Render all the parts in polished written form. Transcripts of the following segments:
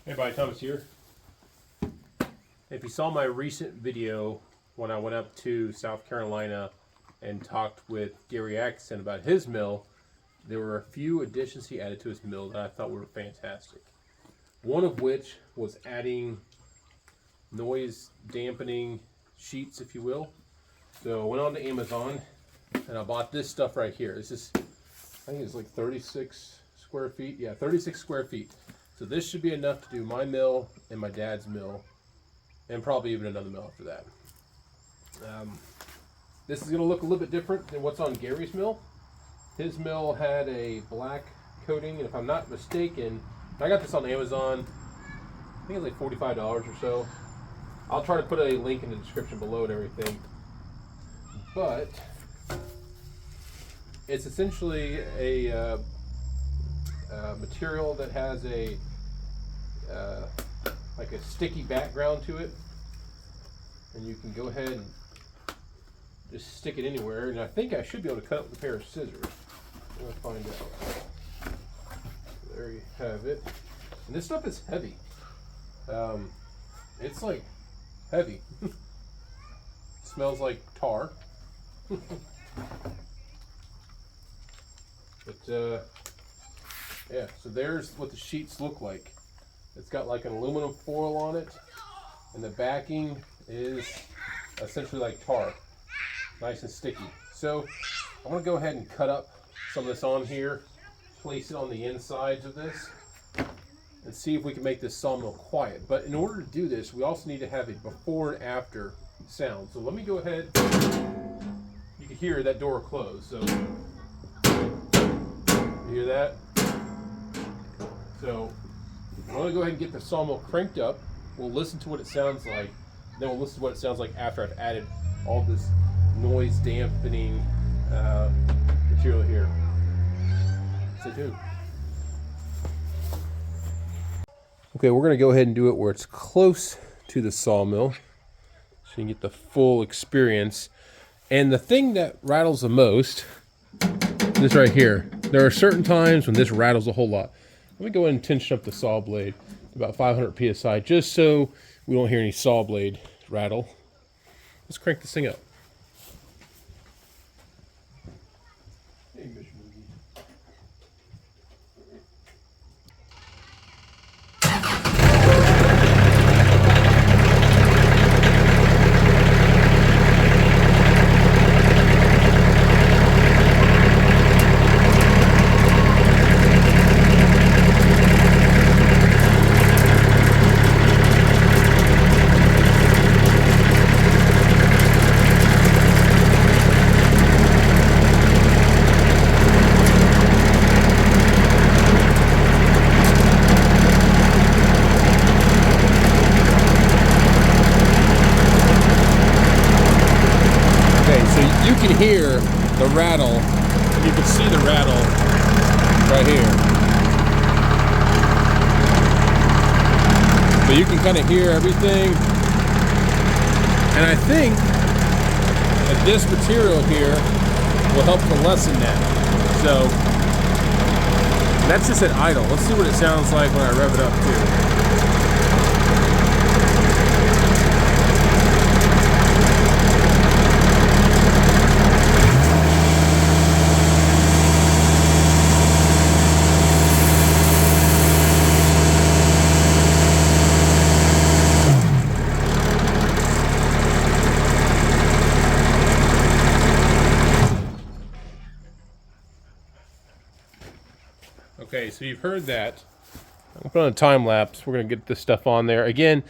Hey everybody, Thomas here. If you saw my recent video when I went up to South Carolina and talked with Gary Atkinson about his mill, there were a few additions he added to his mill that I thought were fantastic. One of which was adding noise dampening sheets, if you will. So I went on to Amazon and I bought this stuff right here. This is, I think it's like 36 square feet. Yeah, 36 square feet. So this should be enough to do my mill and my dad's mill, and probably even another mill after that. This is going to look a little bit different than what's on Gary's mill. His mill had a black coating, and if I'm not mistaken, I got this on Amazon. I think it's like $45 or so. I'll try to put a link in the description below and everything. But it's essentially a material that has a like a sticky background to it, and you can go ahead and just stick it anywhere. And I think I should be able to cut it with a pair of scissors. I'm gonna find out. There you have it. And this stuff is heavy. It's like heavy. Smells like tar. But yeah, so there's what the sheets look like. It's got like an aluminum foil on it, and the backing is essentially like tar, nice and sticky. So I'm gonna go ahead and cut up some of this on here, place it on the insides of this, and see if we can make this sawmill quiet. But in order to do this, we also need to have a before and after sound. So let me go ahead. You can hear that door close. So you hear that? So I'm going to go ahead and get the sawmill cranked up. We'll listen to what it sounds like. Then we'll listen to what it sounds like after I've added all this noise dampening material here. Stay tuned. Okay, we're going to go ahead and do it where it's close to the sawmill so you can get the full experience. And the thing that rattles the most, this right here. There are certain times when this rattles a whole lot. Let me go ahead and tension up the saw blade to about 500 psi just so we don't hear any saw blade rattle. Let's crank this thing up. You can hear the rattle, and you can see the rattle right here. So you can kind of hear everything. And I think that this material here will help to lessen that. So that's just at idle. Let's see what it sounds like when I rev it up too. Okay, so you've heard that. I'm put on a time lapse. We're going to get this stuff on there. Again,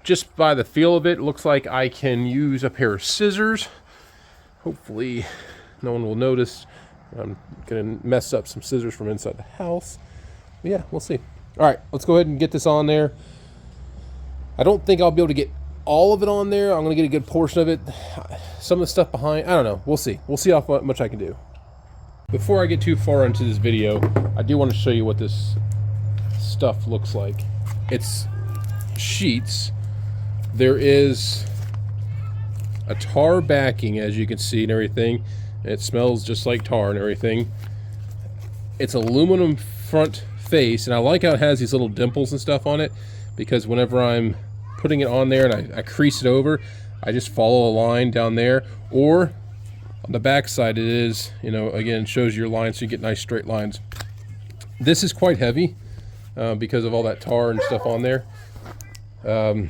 just by the feel of it, looks like I can use a pair of scissors. Hopefully no one will notice. I'm going to mess up some scissors from inside the house. But yeah, we'll see. All right, let's go ahead and get this on there. I don't think I'll be able to get all of it on there. I'm going to get a good portion of it. Some of the stuff behind, I don't know. We'll see. We'll see how much I can do. Before I get too far into this video, I do want to show you what this stuff looks like. It's sheets. There is a tar backing, as you can see, and everything. It smells just like tar and everything. It's aluminum front face, and I like how it has these little dimples and stuff on it, because whenever I'm putting it on there and I crease it over, I just follow a line down there. Or on the back side, it is, you know, again, shows your lines so you get nice straight lines. This is quite heavy because of all that tar and stuff on there. And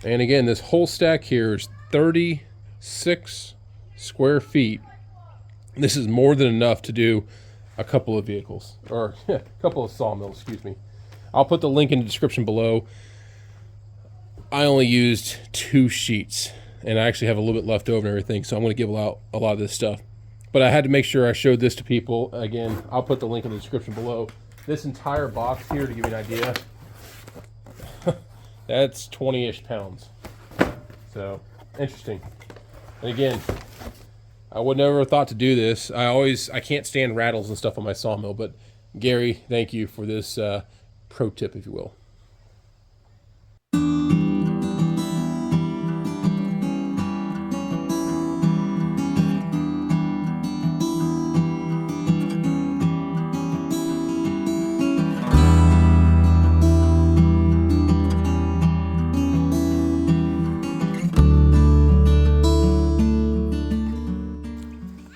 again, this whole stack here is 36 square feet. This is more than enough to do a couple of vehicles, or a couple of sawmills, excuse me. I'll put the link in the description below. I only used 2 sheets, and I actually have a little bit left over and everything, so I'm going to give out a lot of this stuff. But I had to make sure I showed this to people. Again, I'll put the link in the description below. This entire box here, to give you an idea, that's 20-ish pounds. So, interesting. And again, I would never have thought to do this. I can't stand rattles and stuff on my sawmill, but Gary, thank you for this pro tip, if you will.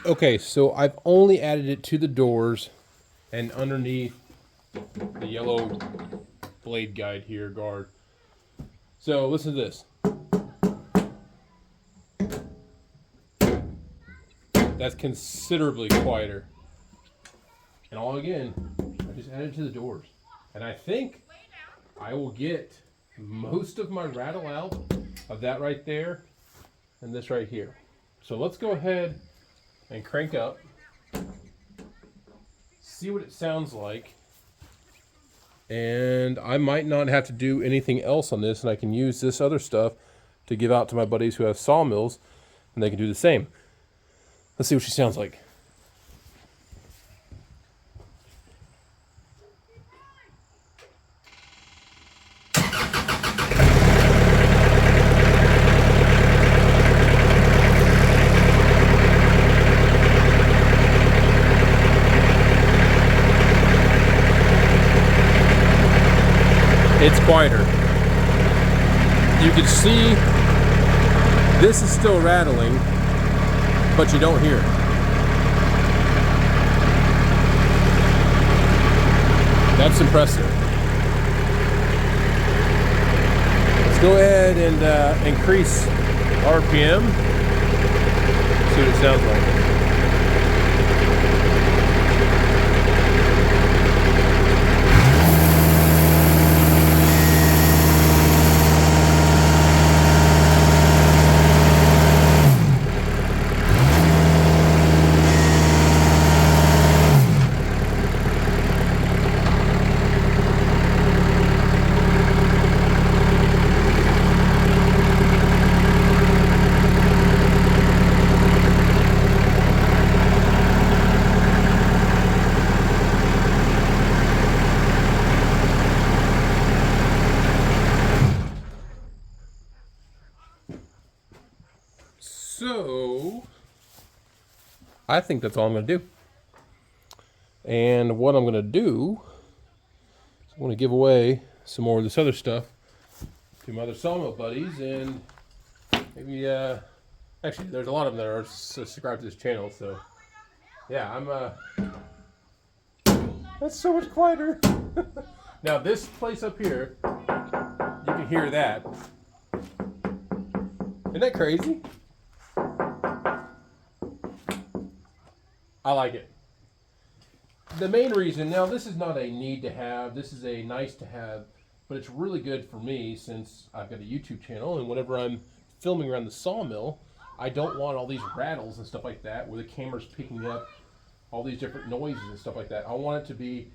Okay, so I've only added it to the doors and underneath the yellow blade guide here, guard. So listen to this. That's considerably quieter. And all again, I just added to the doors. And I think I will get most of my rattle out of that right there and this right here. So let's go ahead and crank up, see what it sounds like, and I might not have to do anything else on this, and I can use this other stuff to give out to my buddies who have sawmills, and they can do the same. Let's see what she sounds like. It's quieter. You can see this is still rattling, but you don't hear it. That's impressive. Let's go ahead and increase RPM. See what it sounds like. So, I think that's all I'm going to do. And what I'm going to do is I'm going to give away some more of this other stuff to my other sawmill buddies, and maybe, actually, there's a lot of them that are subscribed to this channel, so, yeah, that's so much quieter. Now, this place up here, you can hear that. Isn't that crazy? I like it. The main reason, now this is not a need to have, this is a nice to have, but it's really good for me since I've got a YouTube channel, and whenever I'm filming around the sawmill, I don't want all these rattles and stuff like that where the camera's picking up all these different noises and stuff like that. I want it to be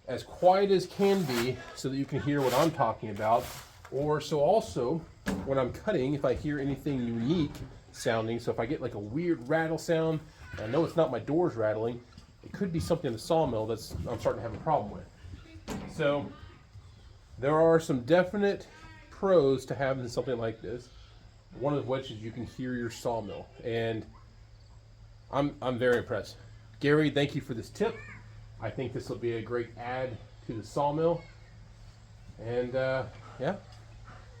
as quiet as can be so that you can hear what I'm talking about, or so also when I'm cutting, if I hear anything unique sounding, so if I get like a weird rattle sound, I know it's not my doors rattling, it could be something in the sawmill that's I'm starting to have a problem with. So there are some definite pros to having something like this. One of which is you can hear your sawmill, and I'm very impressed. Gary, thank you for this tip. I think this will be a great add to the sawmill. And yeah,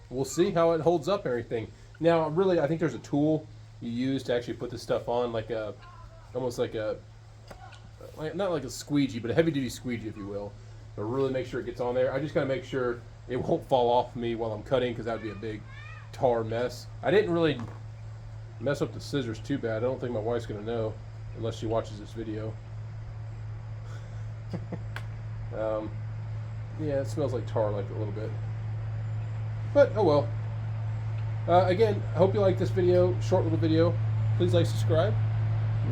we'll see how it holds up and everything. Now, really, I think there's a tool you use to actually put this stuff on, like almost like not like a squeegee, but a heavy-duty squeegee, if you will. But really make sure it gets on there. I just gotta make sure it won't fall off me while I'm cutting, because that would be a big tar mess. I didn't really mess up the scissors too bad. I don't think my wife's gonna know unless she watches this video. Yeah, it smells like tar, like a little bit. But oh well. Again, I hope you like this video, short little video. Please like, subscribe.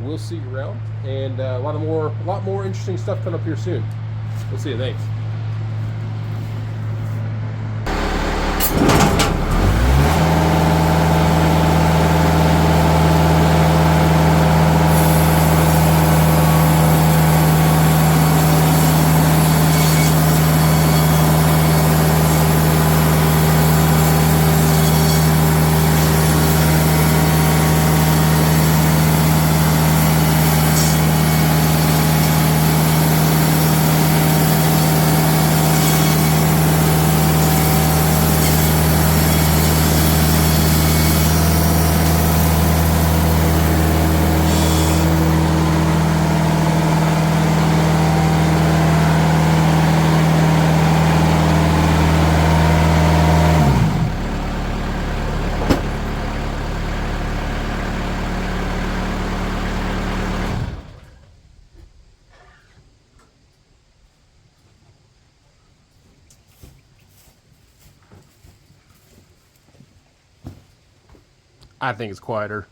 We'll see you around, and a lot more interesting stuff coming up here soon. We'll see you. Thanks. I think it's quieter.